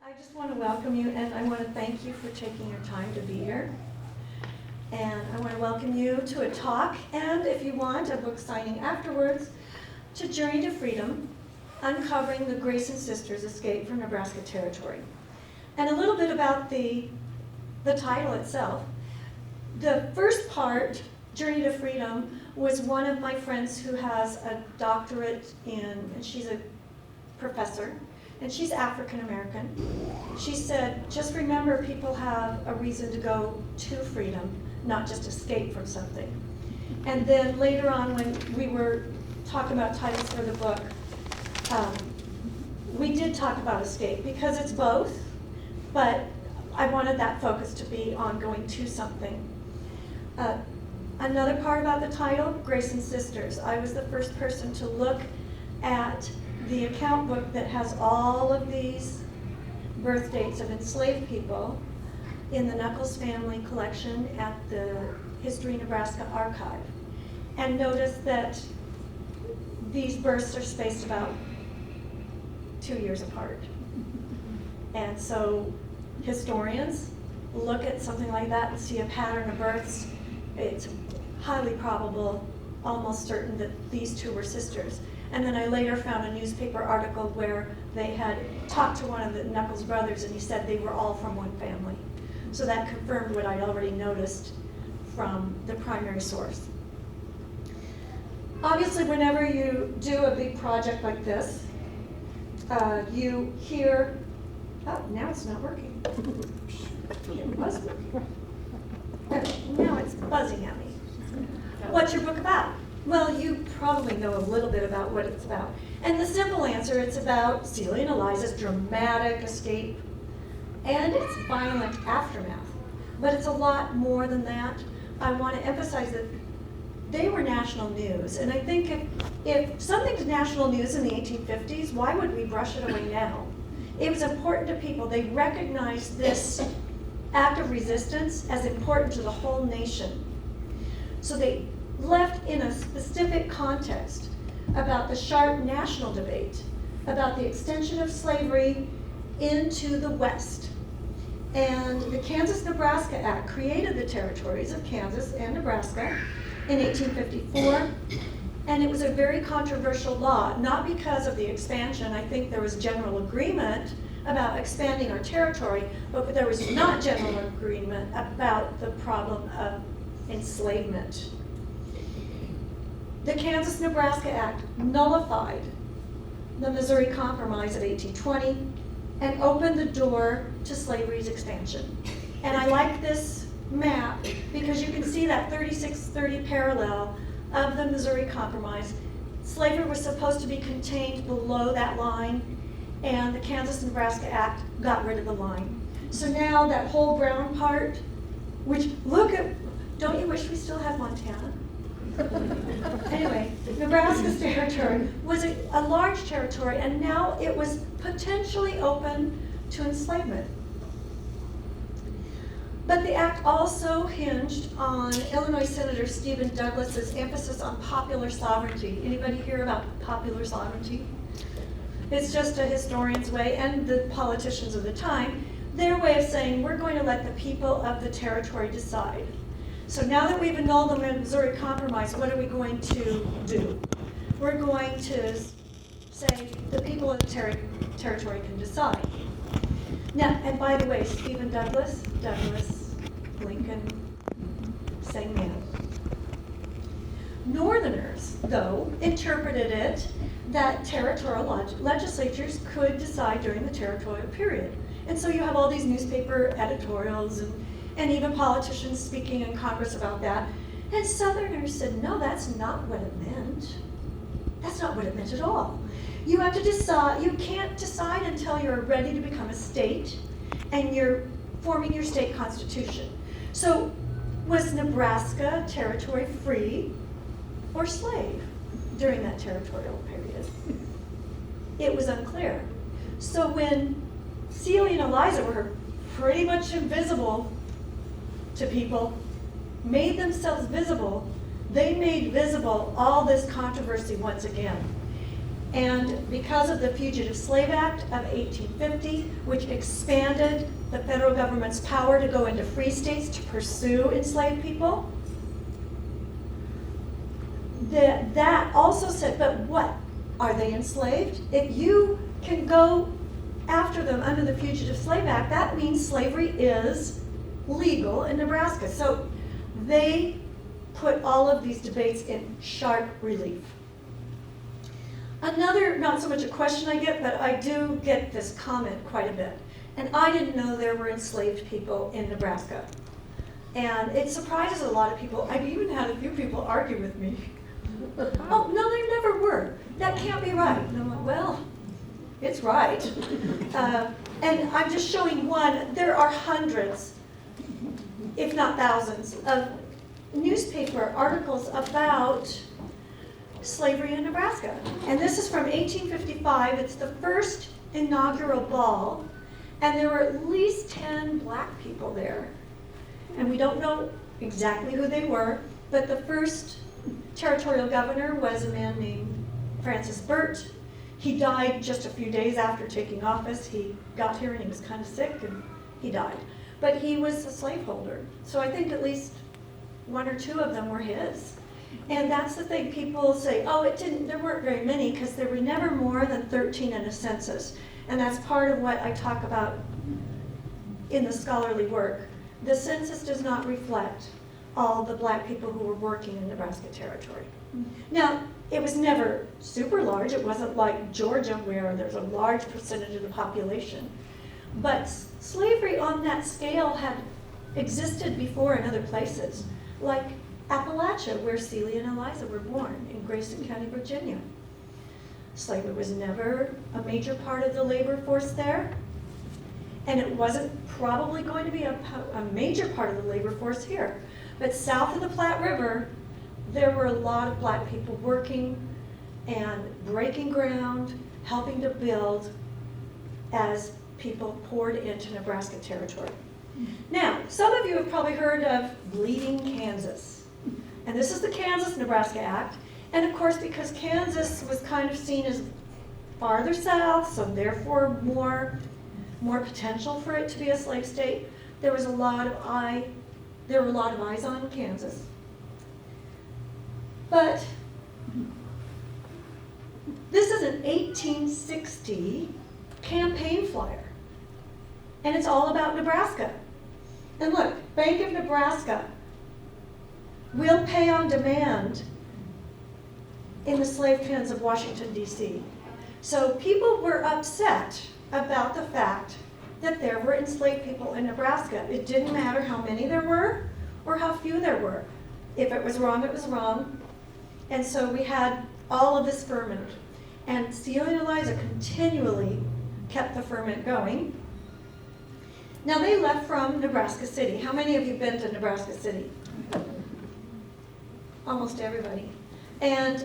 I just want to welcome you, and I want to thank you for taking your time to be here. And I want to welcome you to a talk, and if you want, a book signing afterwards, to Journey to Freedom, Uncovering the Grayson Sisters' Escape from Nebraska Territory. And a little bit about the title itself. The first part, Journey to Freedom, was one of my friends who has a doctorate and she's a professor, and she's African American. She said, just remember people have a reason to go to freedom, not just escape from something. And then later on when we were talking about titles for the book, we did talk about escape because it's both, but I wanted that focus to be on going to something. Another part about the title, Grayson Sisters. I was the first person to look at the account book that has all of these birth dates of enslaved people in the Nuckols family collection at the History Nebraska Archive. And notice that these births are spaced about 2 years apart. And so historians look at something like that and see a pattern of births. It's highly probable, almost certain, that these two were sisters. And then I later found a newspaper article where they had talked to one of the Nuckols brothers and he said they were all from one family. So that confirmed what I'd already noticed from the primary source. Obviously, whenever you do a big project like this, you hear, oh, now it's not working. It was working. Now it's buzzing at me. What's your book about? Well, you probably know a little bit about what it's about. And the simple answer, it's about Celia and Eliza's dramatic escape and its violent aftermath. But it's a lot more than that. I want to emphasize that they were national news. And I think if something's national news in the 1850s, why would we brush it away now? It was important to people. They recognized this act of resistance as important to the whole nation. So they left in a specific context about the sharp national debate about the extension of slavery into the West. And the Kansas-Nebraska Act created the territories of Kansas and Nebraska in 1854. And it was a very controversial law, not because of the expansion. I think there was general agreement about expanding our territory, but there was not general agreement about the problem of enslavement. The Kansas-Nebraska Act nullified the Missouri Compromise of 1820 and opened the door to slavery's expansion. And I like this map because you can see that 3630 parallel of the Missouri Compromise. Slavery was supposed to be contained below that line, and the Kansas-Nebraska Act got rid of the line. So now that whole brown part, which, look at, don't you wish we still had Montana? Anyway, Nebraska's territory was a large territory, and now it was potentially open to enslavement. But the act also hinged on Illinois Senator Stephen Douglas's emphasis on popular sovereignty. Anybody hear about popular sovereignty? It's just a historian's way, and the politicians of the time, their way of saying, we're going to let the people of the territory decide. So now that we've annulled the Missouri Compromise, what are we going to do? We're going to say the people of the territory can decide. Now, and by the way, Stephen Douglas, Lincoln, same man. Northerners, though, interpreted it that territorial legislatures could decide during the territorial period. And so you have all these newspaper editorials and even politicians speaking in Congress about that. And Southerners said, no, that's not what it meant. That's not what it meant at all. You have to decide, you can't decide until you're ready to become a state and you're forming your state constitution. So was Nebraska territory free or slave during that territorial period? It was unclear. So when Celia and Eliza were pretty much invisible to people, made themselves visible, they made visible all this controversy once again. And because of the Fugitive Slave Act of 1850, which expanded the federal government's power to go into free states to pursue enslaved people, that also said, but what? Are they enslaved? If you can go after them under the Fugitive Slave Act, that means slavery is legal in Nebraska. So they put all of these debates in sharp relief. Another, not so much a question I get, but I do get this comment quite a bit. And I didn't know there were enslaved people in Nebraska. And it surprises a lot of people. I've even had a few people argue with me. Oh, no, there never were. That can't be right. And I'm like, well, it's right. And I'm just showing one. There are hundreds, if not thousands, of newspaper articles about slavery in Nebraska. And this is from 1855. It's the first inaugural ball. And there were at least 10 black people there. And we don't know exactly who they were, but the first territorial governor was a man named Francis Burt. He died just a few days after taking office. He got here and he was kind of sick and he died. But he was a slaveholder. So I think at least one or two of them were his. And that's the thing, people say, oh, there weren't very many, because there were never more than 13 in a census. And that's part of what I talk about in the scholarly work. The census does not reflect all the black people who were working in Nebraska Territory. Now, it was never super large. It wasn't like Georgia where there's a large percentage of the population. But slavery on that scale had existed before in other places, like Appalachia, where Celia and Eliza were born in Grayson County, Virginia. Slavery was never a major part of the labor force there, and it wasn't probably going to be a major part of the labor force here. But south of the Platte River, there were a lot of black people working and breaking ground, helping to build as people poured into Nebraska Territory. Now, some of you have probably heard of Bleeding Kansas. And this is the Kansas-Nebraska Act. And of course, because Kansas was kind of seen as farther south, so therefore more potential for it to be a slave state, there were a lot of eyes on Kansas. But this is an 1860 campaign flyer. And it's all about Nebraska. And look, Bank of Nebraska will pay on demand in the slave pens of Washington, D.C. So people were upset about the fact that there were enslaved people in Nebraska. It didn't matter how many there were or how few there were. If it was wrong, it was wrong. And so we had all of this ferment. And Celia and Eliza continually kept the ferment going. Now they left from Nebraska City. How many of you been to Nebraska City? Almost everybody. And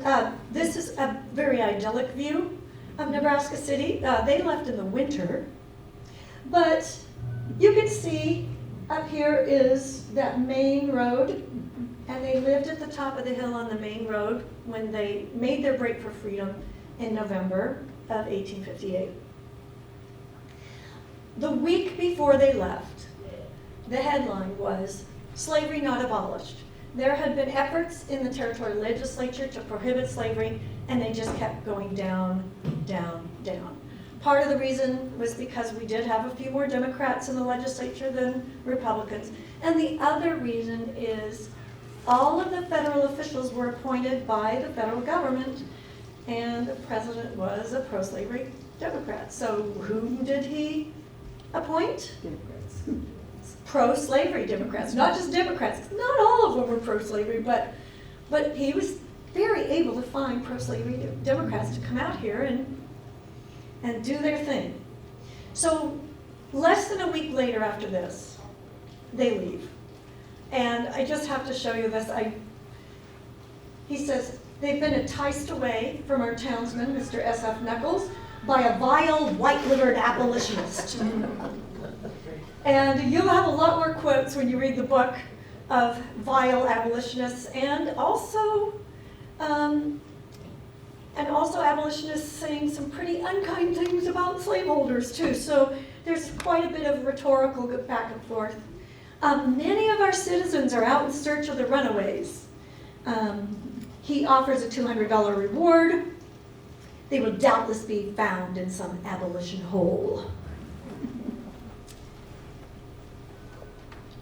this is a very idyllic view of Nebraska City. They left in the winter. But you can see up here is that main road. And they lived at the top of the hill on the main road when they made their break for freedom in November of 1858. The week before they left, the headline was, "Slavery Not Abolished." There had been efforts in the territorial legislature to prohibit slavery, and they just kept going down, down, down. Part of the reason was because we did have a few more Democrats in the legislature than Republicans, and the other reason is all of the federal officials were appointed by the federal government, and the president was a pro-slavery Democrat. So whom did he appoint? Democrats. Pro-slavery Democrats, not just Democrats. Not all of them were pro-slavery, but he was very able to find pro-slavery Democrats to come out here and do their thing. So less than a week later after this, they leave. And I just have to show you this. He says, "They've been enticed away from our townsman, Mr. S.F. Nichols, by a vile, white-livered abolitionist." And you'll have a lot more quotes when you read the book of vile abolitionists, and also And also abolitionists saying some pretty unkind things about slaveholders too. So there's quite a bit of rhetorical back and forth. Many of our citizens are out in search of the runaways. He offers a $200 reward. They will doubtless be found in some abolition hole.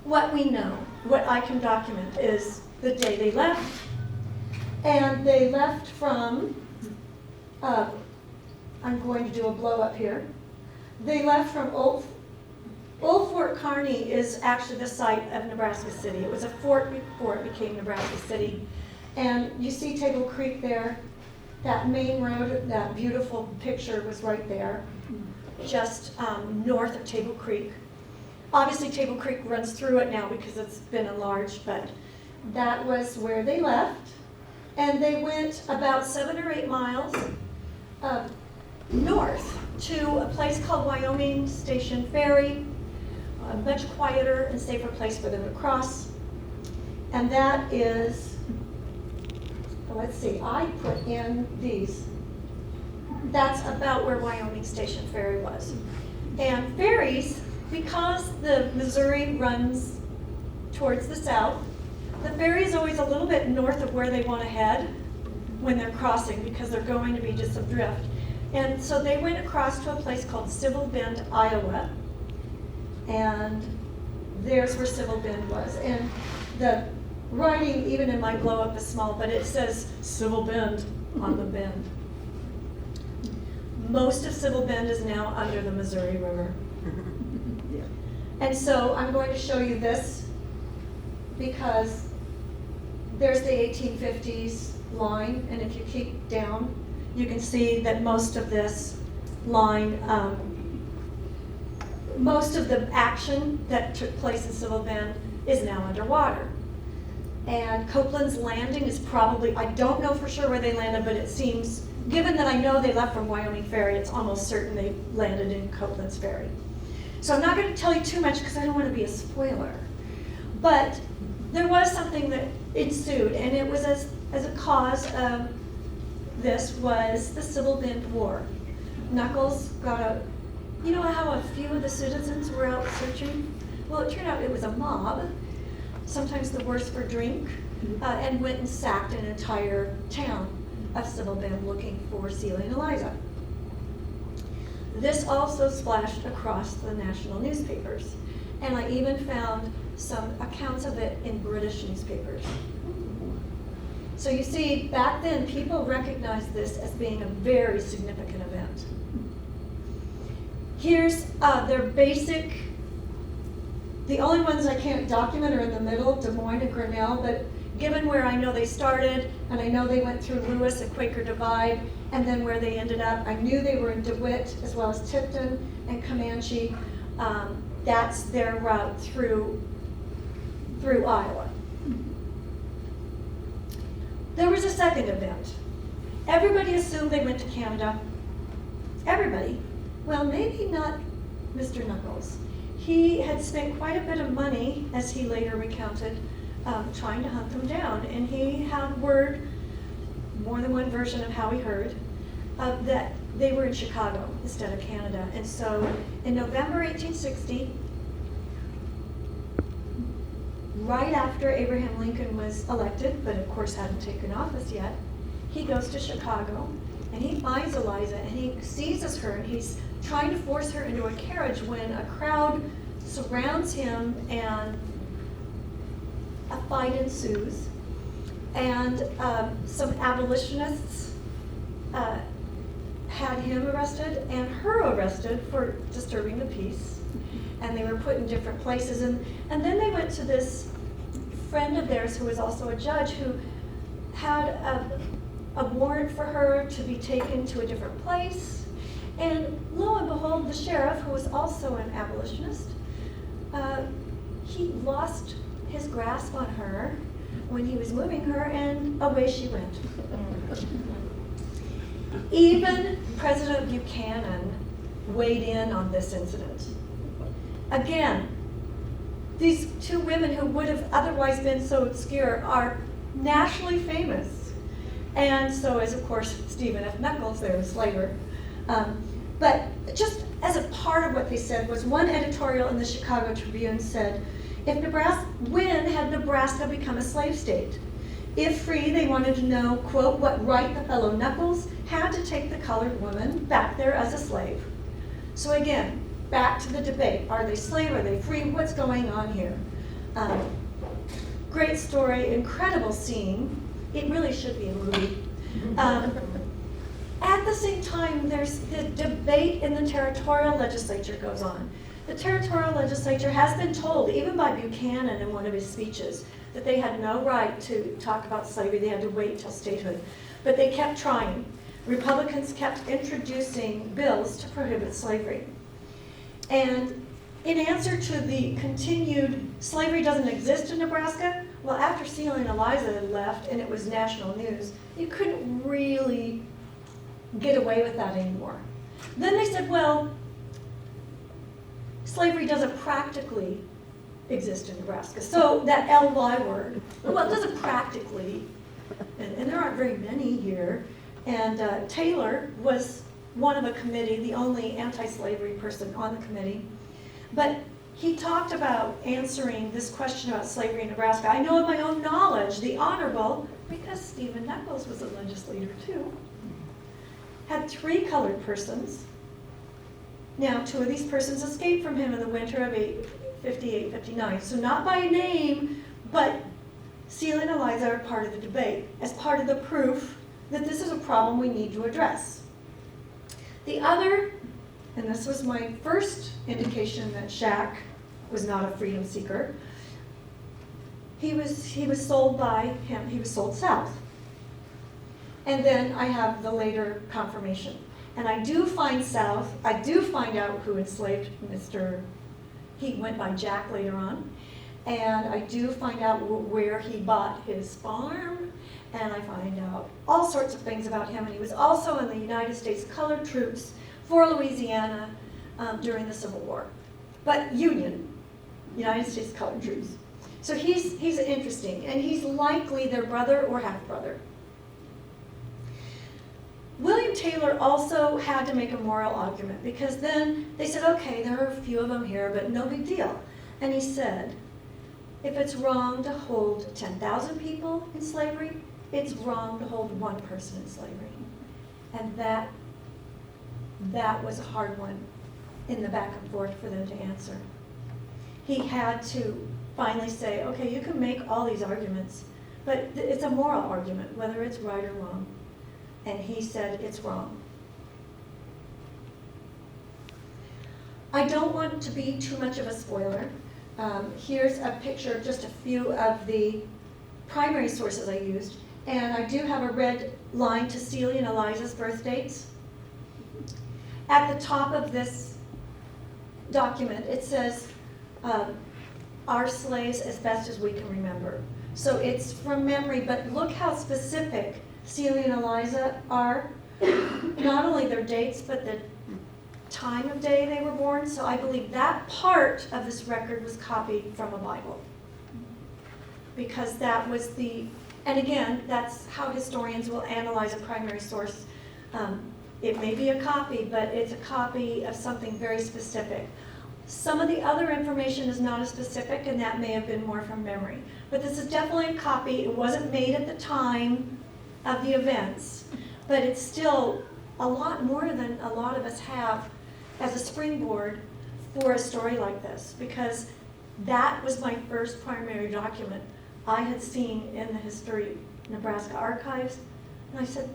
What we know, what I can document, is the day they left. And they left from, I'm going to do a blow up here. They left from Old Fort Kearney is actually the site of Nebraska City. It was a fort before it became Nebraska City. And you see Table Creek there. That main road, that beautiful picture was right there, just north of Table Creek. Obviously Table Creek runs through it now because it's been enlarged, but that was where they left. And they went about 7 or 8 miles north to a place called Wyoming Station Ferry, a much quieter and safer place for them to cross. And that is, let's see, I put in these. That's about where Wyoming Station Ferry was. And ferries, because the Missouri runs towards the south, the ferry is always a little bit north of where they want to head when they're crossing because they're going to be just adrift. And so they went across to a place called Civil Bend, Iowa. And there's where Civil Bend was. And the writing, even in my blow up, is small, but it says Civil Bend on the bend. Most of Civil Bend is now under the Missouri River. And so I'm going to show you this because there's the 1850s line, and if you keep down, you can see that most of this line, most of the action that took place in Civil Bend is now underwater. And Copeland's Landing is probably, I don't know for sure where they landed, but it seems, given that I know they left from Wyoming Ferry, it's almost certain they landed in Copeland's Ferry. So I'm not going to tell you too much because I don't want to be a spoiler. But there was something that ensued, and it was as a cause of this was the Civil Bend War. Knuckles got you know how a few of the citizens were out searching? Well, it turned out it was a mob, sometimes the worse for drink, and went and sacked an entire town of Civil Bend looking for Celia and Eliza. This also splashed across the national newspapers, and I even found some accounts of it in British newspapers. So you see, back then, people recognized this as being a very significant event. Here's their basic, the only ones I can't document are in the middle, Des Moines and Grinnell, but given where I know they started, and I know they went through Lewis and Quaker Divide, and then where they ended up, I knew they were in DeWitt, as well as Tipton and Comanche. That's their route through Iowa. There was a second event. Everybody assumed they went to Canada. Everybody. Well, maybe not Mr. Knuckles. He had spent quite a bit of money, as he later recounted, trying to hunt them down. And he had word, more than one version of how he heard, that they were in Chicago instead of Canada. And so in November 1860, right after Abraham Lincoln was elected, but of course hadn't taken office yet, he goes to Chicago and he finds Eliza and he seizes her and he's trying to force her into a carriage when a crowd surrounds him and a fight ensues. And some abolitionists had him arrested and her arrested for disturbing the peace. And they were put in different places. And then they went to this friend of theirs who was also a judge who had a warrant for her to be taken to a different place. And lo and behold, the sheriff, who was also an abolitionist, he lost his grasp on her when he was moving her, and away she went. Even President Buchanan weighed in on this incident. Again, these two women who would have otherwise been so obscure are nationally famous. And so is, of course, Stephen F. Nuckolls, their slaver. But just as a part of what they said was one editorial in the Chicago Tribune said, when had Nebraska become a slave state? If free, they wanted to know, quote, what right the fellow Nuckolls had to take the colored woman back there as a slave. So again, back to the debate. Are they slave? Are they free? What's going on here? Great story, incredible scene. It really should be a movie. At the same time, there's the debate in the territorial legislature goes on. The territorial legislature has been told, even by Buchanan in one of his speeches, that they had no right to talk about slavery. They had to wait till statehood. But they kept trying. Republicans kept introducing bills to prohibit slavery. And in answer to the continued slavery doesn't exist in Nebraska, well, after Celia and Eliza had left and it was national news, you couldn't really get away with that anymore. Then they said, well, slavery doesn't practically exist in Nebraska. So that LY word, well, it doesn't practically, and there aren't very many here. And Taylor was one of a committee, the only anti-slavery person on the committee. But he talked about answering this question about slavery in Nebraska. I know of my own knowledge, the Honorable, because Stephen Nuckolls was a legislator too, had 3 colored persons. Now, 2 of these persons escaped from him in the winter of 58-59. So not by name, but Celia and Eliza are part of the debate, as part of the proof that this is a problem we need to address. The other, and this was my first indication that Shack was not a freedom seeker, he was sold by him, he was sold south. And then I have the later confirmation. And I do find south, I do find out who enslaved he went by Jack later on. And I do find out where he bought his farm, and I find out all sorts of things about him. And he was also in the United States Colored Troops for Louisiana during the Civil War. But Union, United States Colored Troops. So he's interesting, and he's likely their brother or half-brother. William Taylor also had to make a moral argument, because then they said, okay, there are a few of them here, but no big deal. And he said, if it's wrong to hold 10,000 people in slavery, it's wrong to hold 1 person in slavery. And that was a hard one in the back and forth for them to answer. He had to finally say, okay, you can make all these arguments, but it's a moral argument, whether it's right or wrong. And he said it's wrong. I don't want to be too much of a spoiler. Here's a picture of just a few of the primary sources I used. And I do have a red line to Celia and Eliza's birth dates. At the top of this document, it says, our slaves as best as we can remember. So it's from memory, but look how specific Celia and Eliza are. Not only their dates, but the time of day they were born. So I believe that part of this record was copied from a Bible. Because that was and again, that's how historians will analyze a primary source. It may be a copy, but it's a copy of something very specific. Some of the other information is not as specific, and that may have been more from memory. But this is definitely a copy. It wasn't made at the time of the events, but it's still a lot more than a lot of us have as a springboard for a story like this, because that was my first primary document I had seen in the History Nebraska archives. And I said,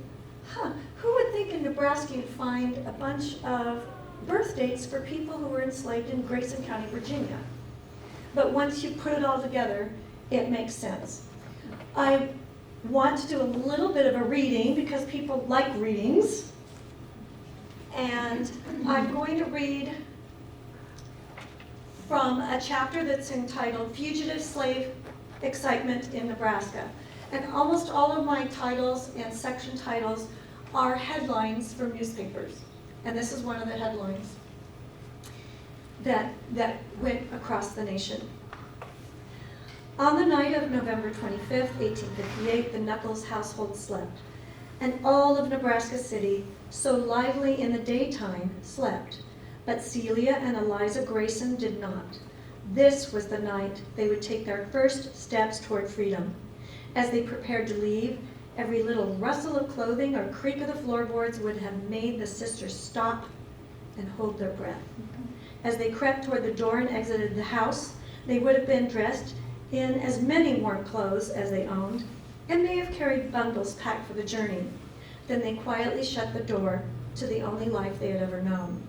who would think in Nebraska you'd find a bunch of birth dates for people who were enslaved in Grayson County, Virginia? But once you put it all together, it makes sense. I want to do a little bit of a reading because people like readings. And I'm going to read from a chapter that's entitled Fugitive Slave Excitement in Nebraska. And almost all of my titles and section titles are headlines from newspapers. And this is one of the headlines that went across the nation. On the night of November 25th, 1858, the Nuckolls household slept. and all of Nebraska City, so lively in the daytime, slept. But Celia and Eliza Grayson did not. This was the night they would take their first steps toward freedom. As they prepared to leave, every little rustle of clothing or creak of the floorboards would have made the sisters stop and hold their breath. As they crept toward the door and exited the house, they would have been dressed in as many warm clothes as they owned, and may have carried bundles packed for the journey. Then they quietly shut the door to the only life they had ever known.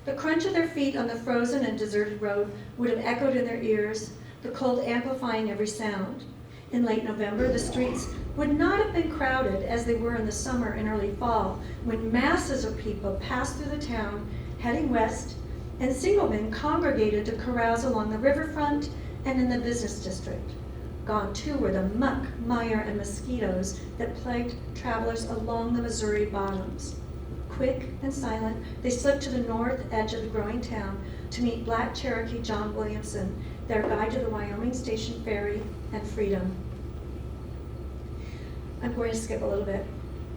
The crunch of their feet on the frozen and deserted road would have echoed in their ears, the cold amplifying every sound. In late November, the streets would not have been crowded as they were in the summer and early fall, when masses of people passed through the town, heading west, and single men congregated to carouse along the riverfront and in the business district. Gone too were the muck, mire, and mosquitoes that plagued travelers along the Missouri bottoms. Quick and silent, they slipped to the north edge of the growing town to meet Black Cherokee John Williamson, their guide to the Wyoming Station Ferry and freedom. I'm going to skip a little bit.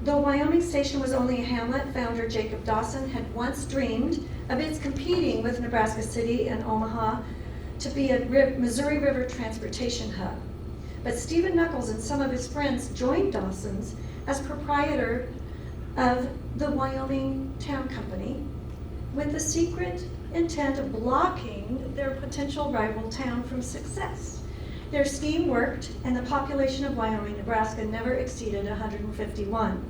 Though Wyoming Station was only a hamlet, founder Jacob Dawson had once dreamed of its competing with Nebraska City and Omaha to be a Missouri River transportation hub. But Stephen Nuckolls and some of his friends joined Dawson's as proprietor of the Wyoming Town Company with the secret intent of blocking their potential rival town from success. Their scheme worked, and the population of Wyoming, Nebraska never exceeded 151.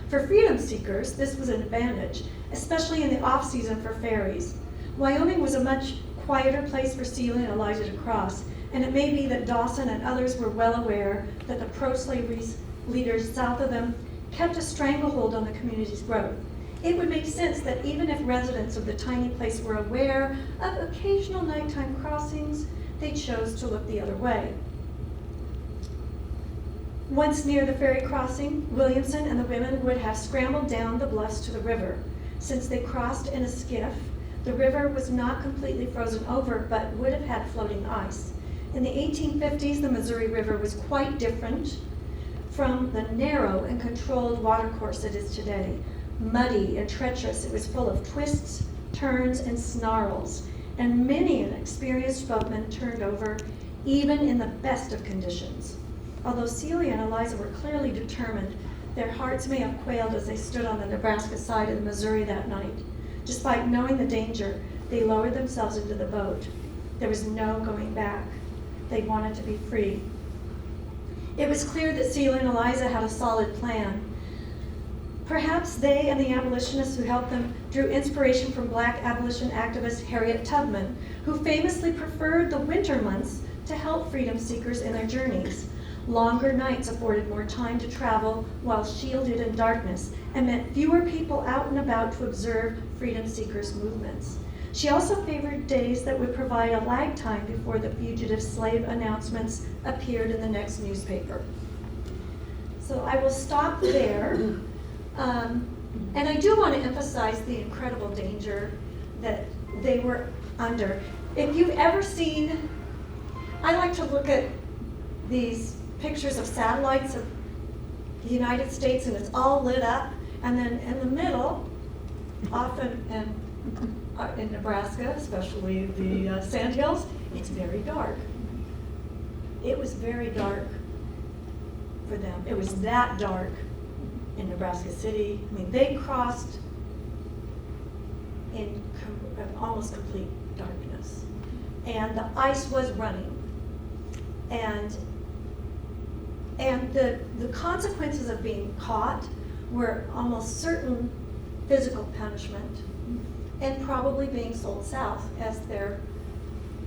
For freedom seekers, this was an advantage, especially in the off-season for ferries. Wyoming was a much quieter place for Celia and Eliza to cross, and it may be that Dawson and others were well aware that the pro-slavery leaders south of them kept a stranglehold on the community's growth. It would make sense that even if residents of the tiny place were aware of occasional nighttime crossings, they chose to look the other way. Once near the ferry crossing, Williamson and the women would have scrambled down the bluffs to the river. Since they crossed in a skiff, the river was not completely frozen over, but would have had floating ice. In the 1850s, the Missouri River was quite different from the narrow and controlled watercourse it is today. Muddy and treacherous, it was full of twists, turns, and snarls, and many an experienced boatman turned over, even in the best of conditions. Although Celia and Eliza were clearly determined, their hearts may have quailed as they stood on the Nebraska side of the Missouri that night. Despite knowing the danger, they lowered themselves into the boat. There was no going back. They wanted to be free. It was clear that Celia and Eliza had a solid plan. Perhaps they and the abolitionists who helped them drew inspiration from Black abolition activist Harriet Tubman, who famously preferred the winter months to help freedom seekers in their journeys. Longer nights afforded more time to travel while shielded in darkness, and meant fewer people out and about to observe freedom seekers' movements. She also favored days that would provide a lag time before the fugitive slave announcements appeared in the next newspaper. So I will stop there. And I do want to emphasize the incredible danger that they were under. If you've ever seen, I like to look at these pictures of satellites of the United States, and it's all lit up, and then in the middle, often in Nebraska, especially the Sandhills, it's very dark. It was very dark for them. It was that dark in Nebraska City. I mean, they crossed in almost complete darkness. And the ice was running. And the consequences of being caught were almost certain physical punishment and probably being sold south, as their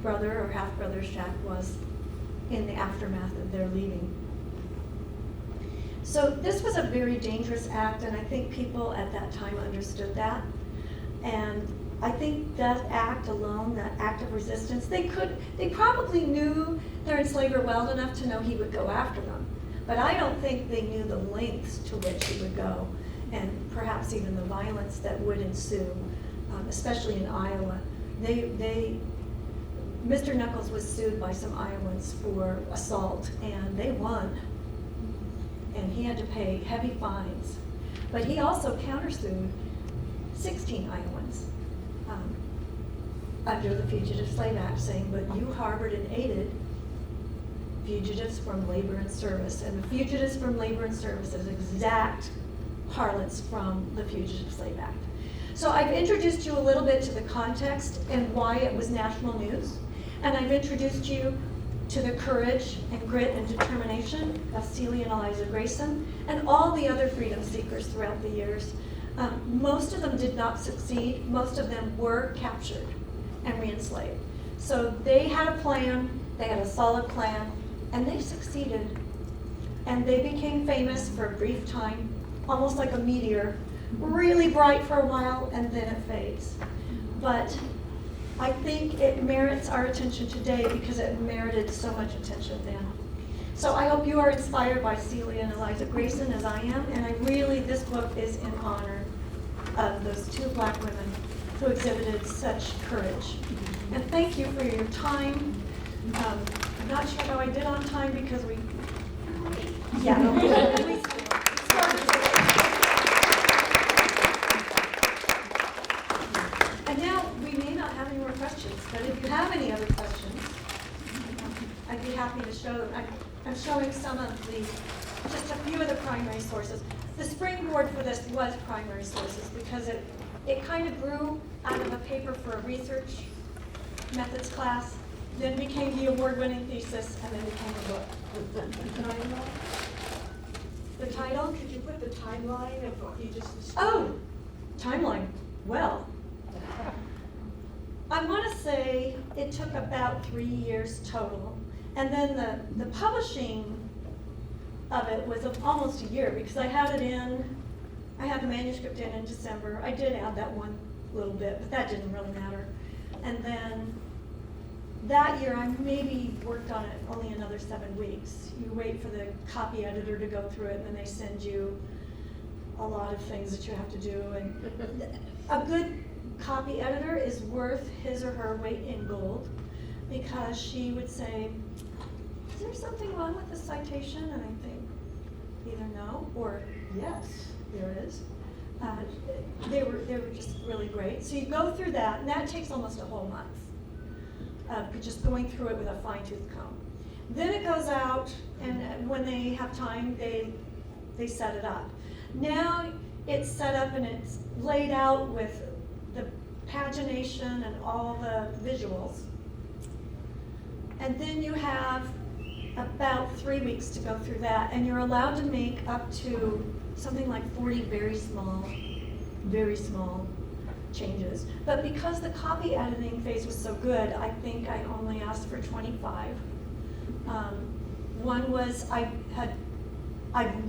brother or half-brother Shaq was in the aftermath of their leaving. So this was a very dangerous act, and I think people at that time understood that. And I think that act alone, that act of resistance, they probably knew their enslaver well enough to know he would go after them. But I don't think they knew the lengths to which he would go, and perhaps even the violence that would ensue, especially in Iowa. Mr. Nuckolls was sued by some Iowans for assault, and they won. and he had to pay heavy fines. But he also countersued 16 Iowans under the Fugitive Slave Act, saying, but you harbored and aided fugitives from labor and service. And the fugitives from labor and service is exact parlance from the Fugitive Slave Act. So I've introduced you a little bit to the context and why it was national news. And I've introduced you to the courage and grit and determination of Celia and Eliza Grayson and all the other freedom seekers throughout the years. Most of them did not succeed. Most of them were captured and re-enslaved. So they had a plan, they had a solid plan, and they succeeded. And they became famous for a brief time, almost like a meteor, really bright for a while, and then it fades. But I think it merits our attention today because it merited so much attention then. So I hope you are inspired by Celia and Eliza Grayson as I am, and this book is in honor of those two Black women who exhibited such courage. And thank you for your time. I'm not sure how I did on time because we started late. And now we may not have any more questions, but if you have any other questions, I'd be happy to show them. I'm showing some of just a few of the primary sources. The springboard for this was primary sources because it kind of grew out of a paper for a research methods class, then became the award-winning thesis, and then became a book. The title? Could you put the timeline of what you just described? Oh, timeline. Well, I want to say it took about 3 years total. And then the publishing of it was almost a year because I had the manuscript in December. I did add that one little bit, but that didn't really matter. And then that year, I maybe worked on it only another 7 weeks. You wait for the copy editor to go through it, and then they send you a lot of things that you have to do. And a good copy editor is worth his or her weight in gold because she would say, is there something wrong with the citation? And I think either no or yes, there is. They were just really great. So you go through that, and that takes almost a whole month. Just going through it with a fine-tooth comb. Then it goes out, and when they have time, they set it up. Now it's set up and it's laid out with the pagination and all the visuals. And then you have about 3 weeks to go through that, and you're allowed to make up to something like 40 very small changes. But because the copy editing phase was so good, I think I only asked for 25. One was I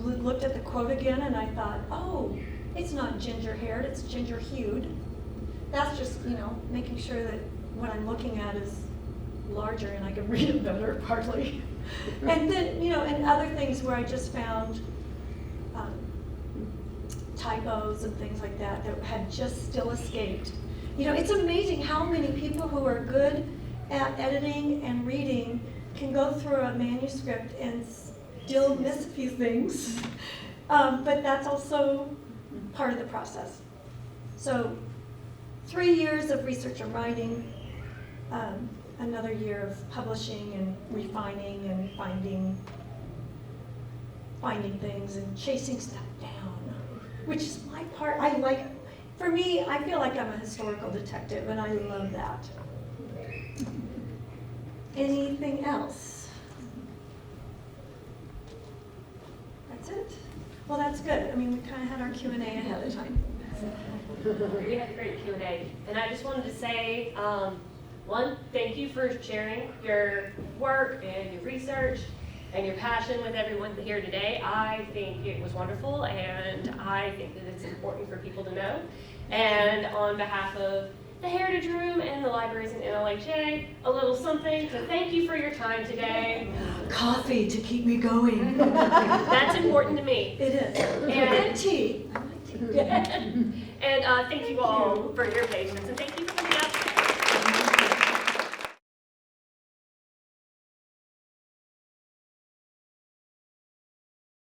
looked at the quote again and I thought, oh, it's not ginger-haired, it's ginger-hued. That's just, making sure that what I'm looking at is larger and I can read it better, partly. And then, and other things where I just found typos and things like that had just still escaped. It's amazing how many people who are good at editing and reading can go through a manuscript and still miss a few things, but that's also part of the process. So 3 years of research and writing, another year of publishing and refining and finding things and chasing stuff down, which is my part. For me, I feel like I'm a historical detective, and I love that. Anything else? That's it? Well, that's good. I mean, we kind of had our Q&A ahead of time. We had a great Q&A, and I just wanted to say, one, thank you for sharing your work and your research and your passion with everyone here today. I think it was wonderful, and I think that it's important for people to know. And on behalf of the Heritage Room and the libraries in NLHA, a little something to thank you for your time today. Coffee to keep me going. That's important to me. It is. And tea. I like tea. And thank you all for your patience, and thank you